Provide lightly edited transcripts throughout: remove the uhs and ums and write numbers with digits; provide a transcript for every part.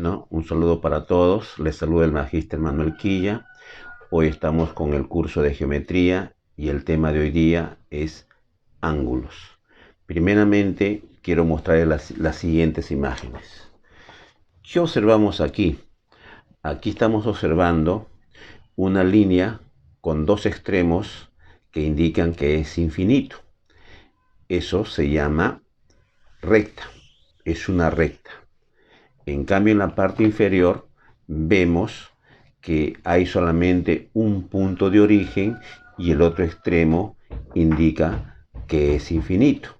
Bueno, un saludo para todos. Les saluda el Magíster Manuel Quilla. Hoy estamos con el curso de geometría y el tema de hoy día es ángulos. Primeramente, quiero mostrarles las siguientes imágenes. ¿Qué observamos aquí? Aquí estamos observando una línea con dos extremos que indican que es infinito. Eso se llama recta. Es una recta. En cambio, en la parte inferior vemos que hay solamente un punto de origen y el otro extremo indica que es infinito.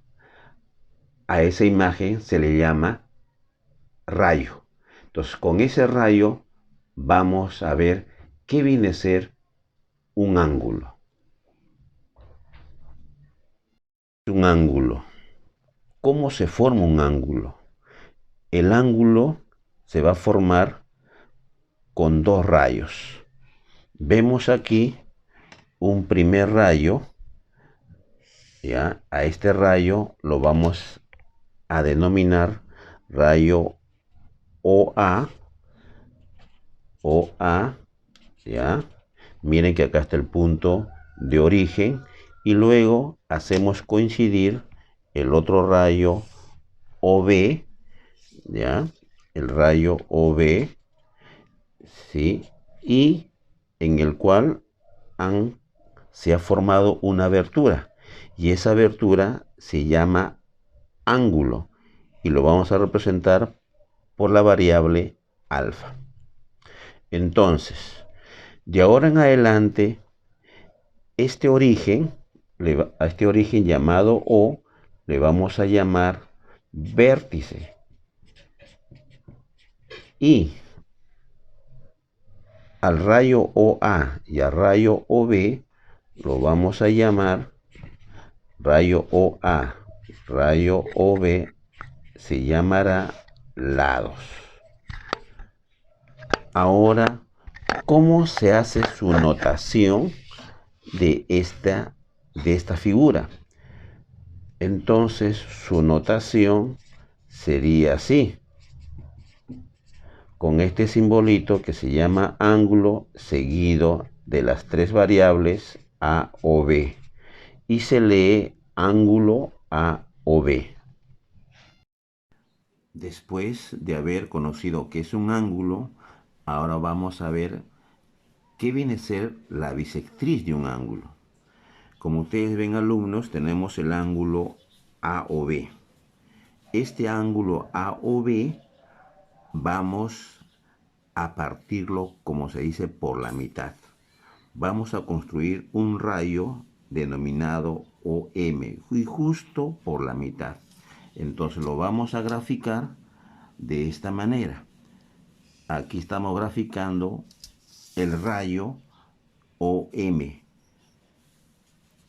A esa imagen se le llama rayo. Entonces, con ese rayo vamos a ver qué viene a ser un ángulo. Un ángulo. ¿Cómo se forma un ángulo? El ángulo se va a formar con dos rayos. Vemos aquí un primer rayo. ¿Ya? A este rayo lo vamos a denominar rayo OA. ¿Ya? Miren que acá está el punto de origen y luego hacemos coincidir el otro rayo OB, ¿ya? El rayo OB, ¿sí? Y en el cual se ha formado una abertura y esa abertura se llama ángulo y lo vamos a representar por la variable alfa. Entonces, de ahora en adelante, a este origen llamado O le vamos a llamar vértice y al rayo OA y al rayo OB lo vamos a llamar rayo OA, rayo OB se llamará lados. Ahora, ¿cómo se hace su notación de esta figura? Entonces, su notación sería así, con este simbolito que se llama ángulo seguido de las tres variables A o B y se lee ángulo A o B. Después de haber conocido qué es un ángulo, ahora vamos a ver qué viene a ser la bisectriz de un ángulo. Como ustedes ven, alumnos, tenemos el ángulo A o B. Este ángulo A o B vamos a partirlo, como se dice, por la mitad. Vamos a construir un rayo denominado OM y justo por la mitad. Entonces lo vamos a graficar de esta manera. Aquí estamos graficando el rayo OM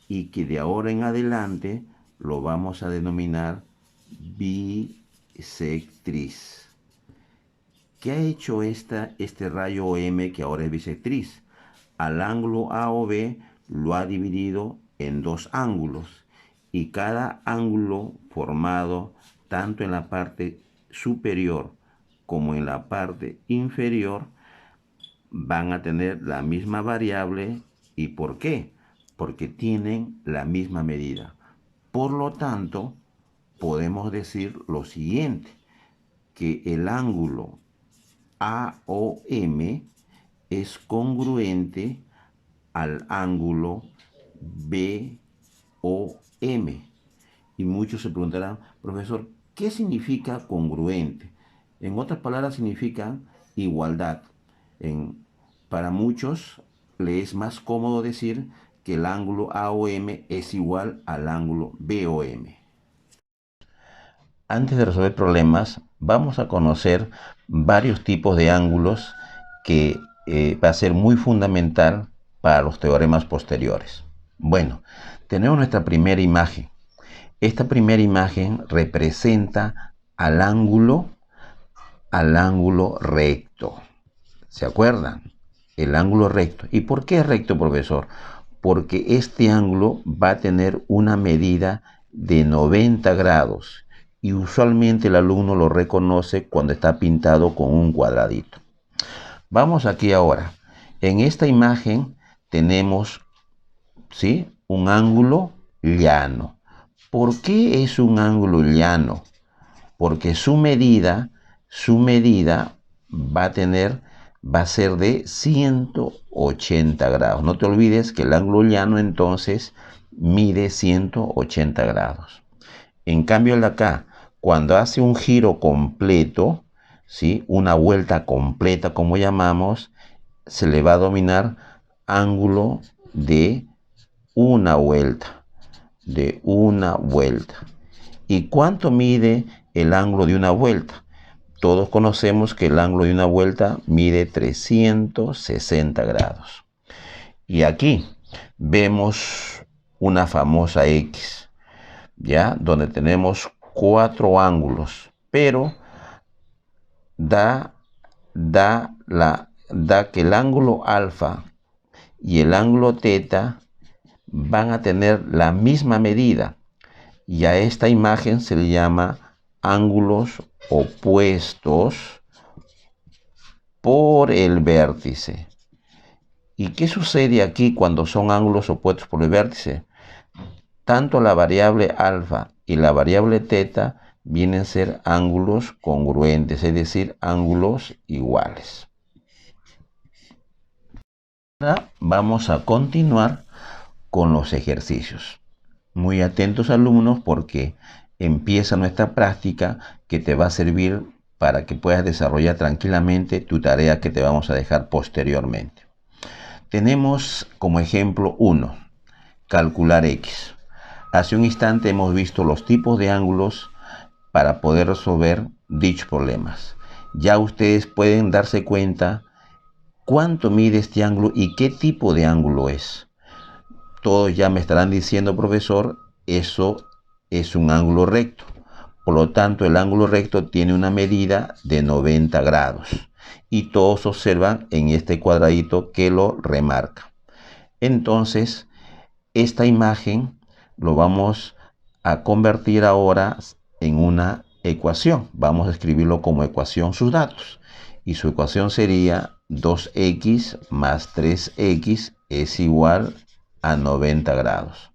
y que de ahora en adelante lo vamos a denominar bisectriz. ¿Qué ha hecho este rayo OM que ahora es bisectriz? Al ángulo A o B lo ha dividido en dos ángulos y cada ángulo formado tanto en la parte superior como en la parte inferior van a tener la misma variable. ¿Y por qué? Porque tienen la misma medida. Por lo tanto, podemos decir lo siguiente, que el ángulo AOM es congruente al ángulo BOM. Y muchos se preguntarán, profesor, ¿qué significa congruente? En otras palabras, significa igualdad. Para muchos le es más cómodo decir que el ángulo AOM es igual al ángulo BOM. Antes de resolver problemas, vamos a conocer varios tipos de ángulos que va a ser muy fundamental para los teoremas posteriores. Bueno, tenemos nuestra primera imagen. Esta primera imagen representa al ángulo recto. ¿Se acuerdan? El ángulo recto. ¿Y por qué es recto, profesor? Porque este ángulo va a tener una medida de 90 grados y usualmente el alumno lo reconoce cuando está pintado con un cuadradito. Vamos aquí ahora. En esta imagen tenemos, ¿sí?, un ángulo llano. ¿Por qué es un ángulo llano? Porque su medida va a ser de 180 grados. No te olvides que el ángulo llano entonces mide 180 grados. En cambio el de acá, cuando hace un giro completo, ¿sí?, una vuelta completa como llamamos, se le va a denominar ángulo de una vuelta. ¿Y cuánto mide el ángulo de una vuelta? Todos conocemos que el ángulo de una vuelta mide 360 grados. Y aquí vemos una famosa X, ¿ya? Donde tenemos 4 ángulos, pero da que el ángulo alfa y el ángulo teta van a tener la misma medida, y a esta imagen se le llama ángulos opuestos por el vértice. ¿Y qué sucede aquí cuando son ángulos opuestos por el vértice? Tanto la variable alfa y la variable teta vienen a ser ángulos congruentes, es decir, ángulos iguales. Ahora vamos a continuar con los ejercicios. Muy atentos, alumnos, porque empieza nuestra práctica que te va a servir para que puedas desarrollar tranquilamente tu tarea que te vamos a dejar posteriormente. Tenemos como ejemplo 1, calcular X. Hace un instante hemos visto los tipos de ángulos para poder resolver dichos problemas. Ya ustedes pueden darse cuenta cuánto mide este ángulo y qué tipo de ángulo es. Todos ya me estarán diciendo, profesor, eso es un ángulo recto. Por lo tanto, el ángulo recto tiene una medida de 90 grados. Y todos observan en este cuadradito que lo remarca. Entonces, esta imagen lo vamos a convertir ahora en una ecuación. Vamos a escribirlo como ecuación sus datos. Y su ecuación sería 2x más 3x es igual a 90 grados.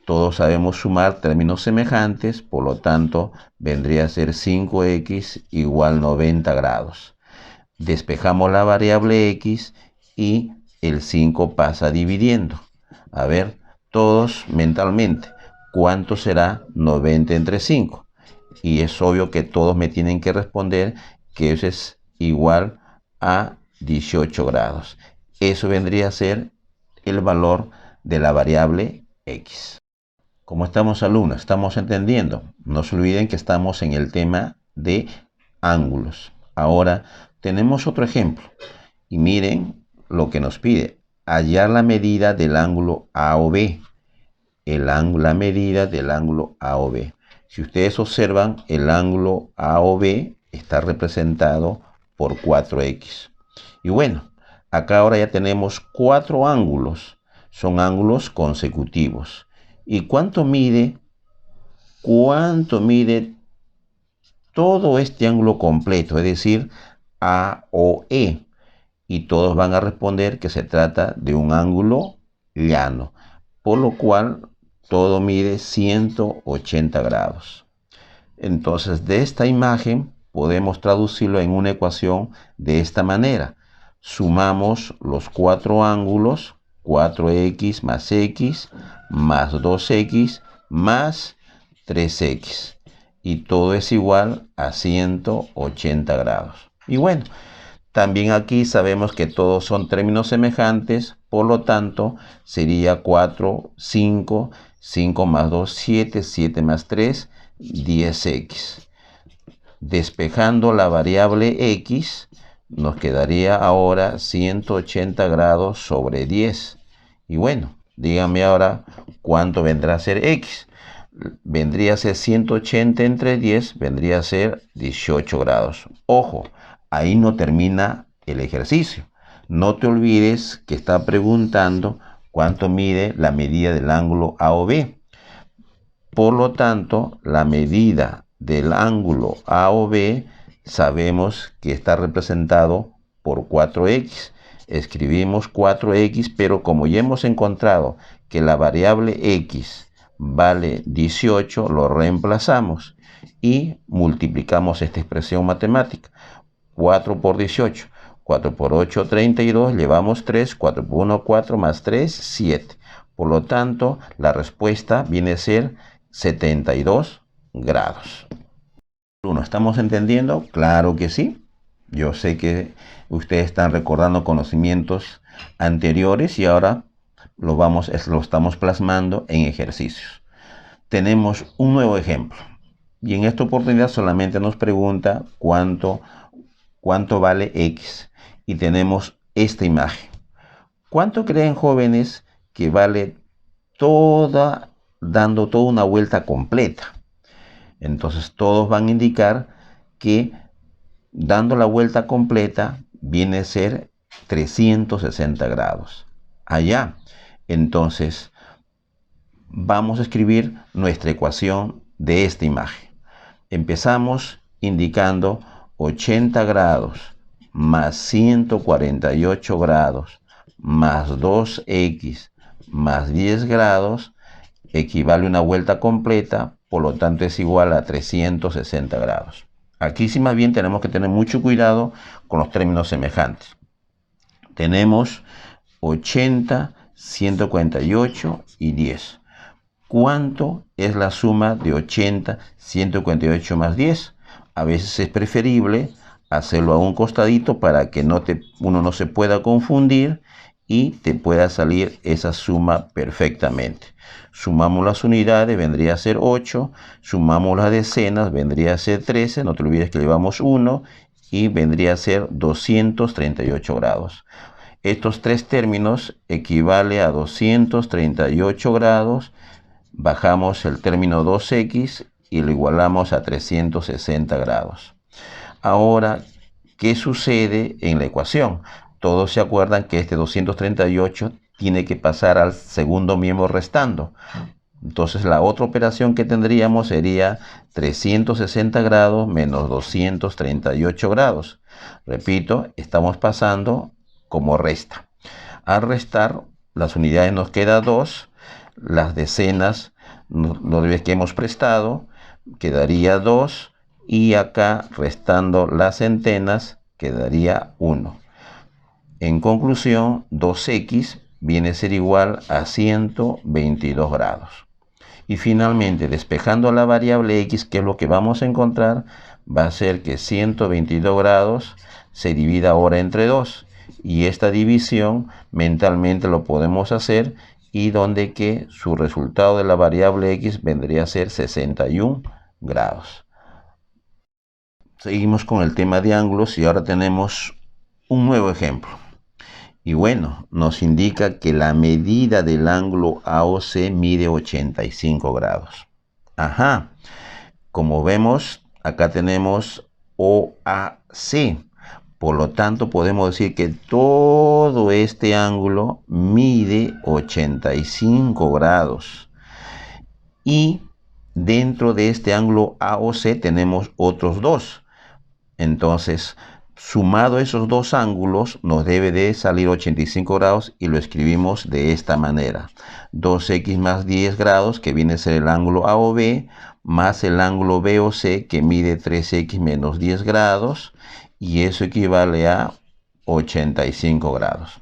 Todos sabemos sumar términos semejantes, por lo tanto vendría a ser 5x igual 90 grados. Despejamos la variable x y el 5 pasa dividiendo. A ver, todos mentalmente, ¿cuánto será 90 entre 5? Y es obvio que todos me tienen que responder que eso es igual a 18 grados. Eso vendría a ser el valor de la variable x. ¿Cómo estamos, alumnos? ¿Estamos entendiendo? No se olviden que estamos en el tema de ángulos. Ahora tenemos otro ejemplo. Y miren lo que nos pide. Hallar la medida del ángulo A o B. La medida del ángulo A o B. Si ustedes observan, el ángulo A o B está representado por 4x. Y bueno, acá ahora ya tenemos 4 ángulos. Son ángulos consecutivos. ¿Y cuánto mide todo este ángulo completo? Es decir, A o E. Y todos van a responder que se trata de un ángulo llano. Por lo cual, todo mide 180 grados. Entonces, de esta imagen podemos traducirlo en una ecuación de esta manera. Sumamos los 4 ángulos, 4x más x más 2x más 3x. Y todo es igual a 180 grados. Y bueno, también aquí sabemos que todos son términos semejantes, por lo tanto sería 4, 5, 5 más 2, 7, 7 más 3, 10x. Despejando la variable x, nos quedaría ahora 180 grados sobre 10. Y bueno, díganme ahora cuánto vendrá a ser x. Vendría a ser 180 entre 10, vendría a ser 18 grados. Ojo, ahí no termina el ejercicio. No te olvides que está preguntando cuánto mide la medida del ángulo A o B. Por lo tanto, la medida del ángulo AOB sabemos que está representado por 4x. Escribimos 4x, pero como ya hemos encontrado que la variable x vale 18, lo reemplazamos y multiplicamos esta expresión matemática. 4 por 18, 4 por 8, 32, llevamos 3, 4 por 1, 4, más 3, 7. Por lo tanto, la respuesta viene a ser 72 grados. ¿Estamos entendiendo? Claro que sí. Yo sé que ustedes están recordando conocimientos anteriores y ahora lo estamos plasmando en ejercicios. Tenemos un nuevo ejemplo y en esta oportunidad solamente nos pregunta cuánto vale x y tenemos esta imagen. ¿Cuánto creen, jóvenes, que vale dando toda una vuelta completa? Entonces todos van a indicar que dando la vuelta completa viene a ser 360 grados. Allá. Entonces vamos a escribir nuestra ecuación de esta imagen. Empezamos indicando 80 grados más 148 grados más 2x más 10 grados equivale a una vuelta completa, por lo tanto es igual a 360 grados. Aquí sí más bien tenemos que tener mucho cuidado con los términos semejantes. Tenemos 80, 148 y 10. ¿Cuánto es la suma de 80, 148 más 10? A veces es preferible hacerlo a un costadito para que uno no se pueda confundir y te pueda salir esa suma perfectamente. Sumamos las unidades, vendría a ser 8. Sumamos las decenas, vendría a ser 13. No te olvides que llevamos 1 y vendría a ser 238 grados. Estos tres términos equivalen a 238 grados. Bajamos el término 2x y lo igualamos a 360 grados. Ahora, ¿qué sucede en la ecuación? Todos se acuerdan que este 238 tiene que pasar al segundo miembro restando. Entonces la otra operación que tendríamos sería 360 grados menos 238 grados. Repito, estamos pasando como resta. Al restar, las unidades nos queda 2. Las decenas, no debes que hemos prestado, quedaría 2. Y acá, restando las centenas, quedaría 1. En conclusión, 2x viene a ser igual a 122 grados. Y finalmente, despejando la variable x, que es lo que vamos a encontrar, va a ser que 122 grados se divida ahora entre 2. Y esta división mentalmente lo podemos hacer y donde que su resultado de la variable x vendría a ser 61 grados. Seguimos con el tema de ángulos y ahora tenemos un nuevo ejemplo. Y bueno, nos indica que la medida del ángulo AOC mide 85 grados. Ajá, como vemos, acá tenemos OAC. Por lo tanto, podemos decir que todo este ángulo mide 85 grados. Y dentro de este ángulo AOC tenemos otros dos. Entonces, sumado esos dos ángulos, nos debe de salir 85 grados y lo escribimos de esta manera. 2x más 10 grados, que viene a ser el ángulo AOB, más el ángulo BOC, que mide 3x menos 10 grados, y eso equivale a 85 grados.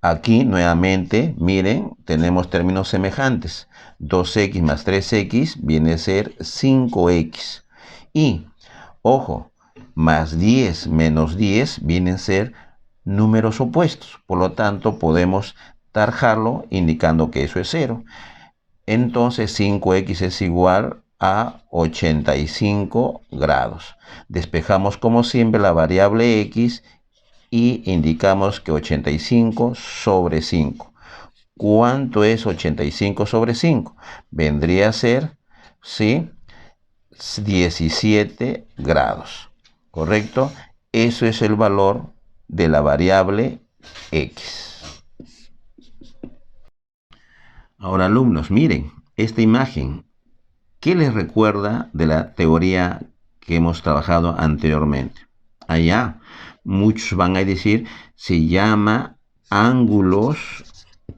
Aquí, nuevamente, miren, tenemos términos semejantes. 2x más 3x viene a ser 5x. Y, ojo, más 10 menos 10 vienen a ser números opuestos. Por lo tanto, podemos tarjarlo indicando que eso es 0. Entonces, 5x es igual a 85 grados. Despejamos como siempre la variable x y indicamos que 85 sobre 5. ¿Cuánto es 85 sobre 5? Vendría a ser, ¿sí?, 17 grados. ¿Correcto? Eso es el valor de la variable x. Ahora, alumnos, miren esta imagen. ¿Qué les recuerda de la teoría que hemos trabajado anteriormente? Allá, muchos van a decir, se llama ángulos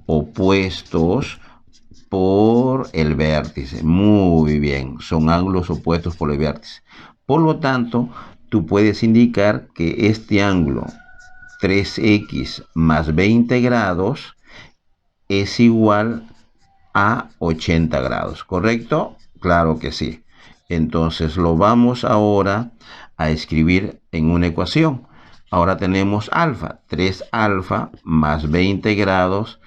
opuestos por el vértice. Muy bien, son ángulos opuestos por el vértice. Por lo tanto, tú puedes indicar que este ángulo 3x más 20 grados es igual a 80 grados, ¿correcto? Claro que sí. Entonces lo vamos ahora a escribir en una ecuación. Ahora tenemos alfa. 3 alfa más 20 grados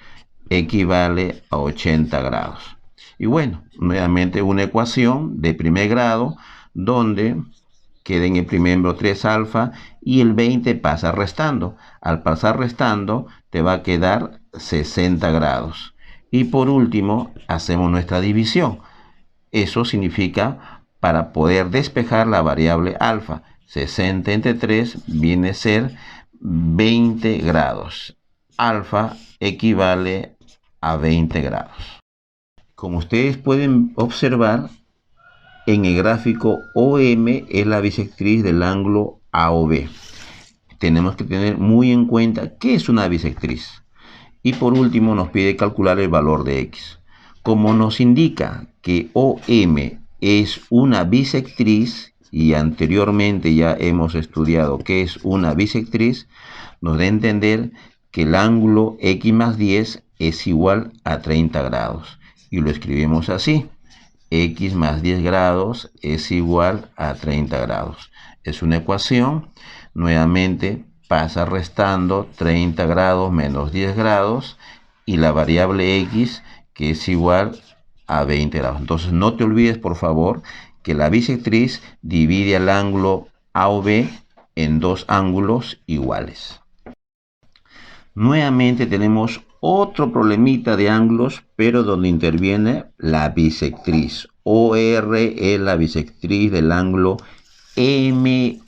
equivale a 80 grados. Y bueno, nuevamente una ecuación de primer grado donde queda en el primer 3 alfa y el 20 pasa restando. Al pasar restando te va a quedar 60 grados. Y por último hacemos nuestra división. Eso significa para poder despejar la variable alfa. 60 entre 3 viene a ser 20 grados. Alfa equivale a 20 grados. Como ustedes pueden observar, en el gráfico OM es la bisectriz del ángulo AOB. Tenemos que tener muy en cuenta qué es una bisectriz. Y por último nos pide calcular el valor de X. Como nos indica que OM es una bisectriz, y anteriormente ya hemos estudiado qué es una bisectriz, nos da a entender que el ángulo X más 10 es igual a 30 grados. Y lo escribimos así. X más 10 grados es igual a 30 grados. Es una ecuación. Nuevamente pasa restando 30 grados menos 10 grados y la variable X que es igual a 20 grados. Entonces no te olvides por favor que la bisectriz divide el ángulo AOB en dos ángulos iguales. Nuevamente tenemos otro problemita de ángulos, pero donde interviene la bisectriz. OR es la bisectriz del ángulo MON.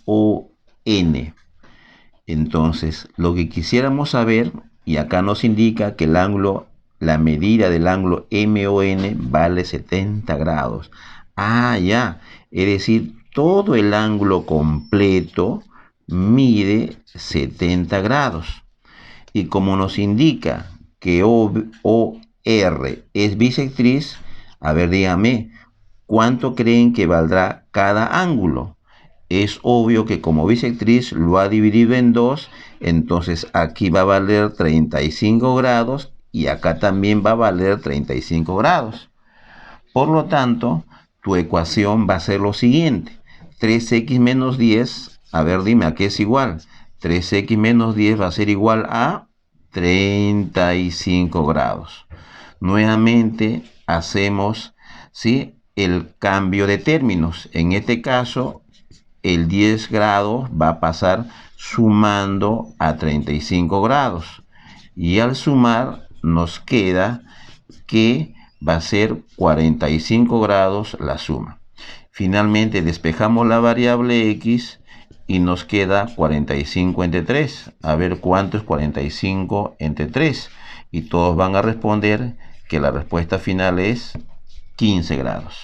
Entonces, lo que quisiéramos saber, y acá nos indica que el ángulo, la medida del ángulo MON vale 70 grados. Ya, es decir, todo el ángulo completo mide 70 grados. Y como nos indica que OR es bisectriz, a ver, dígame, ¿cuánto creen que valdrá cada ángulo? Es obvio que como bisectriz lo ha dividido en dos, entonces aquí va a valer 35 grados y acá también va a valer 35 grados. Por lo tanto, tu ecuación va a ser lo siguiente. 3x menos 10, a ver, dime, ¿a qué es igual? 3x menos 10 va a ser igual a 35 grados. Nuevamente hacemos, ¿sí?, el cambio de términos. En este caso, el 10 grados va a pasar sumando a 35 grados. Y al sumar nos queda que va a ser 45 grados la suma. Finalmente despejamos la variable X y nos queda 45 entre 3. A ver cuánto es 45 entre 3. Y todos van a responder que la respuesta final es 15 grados.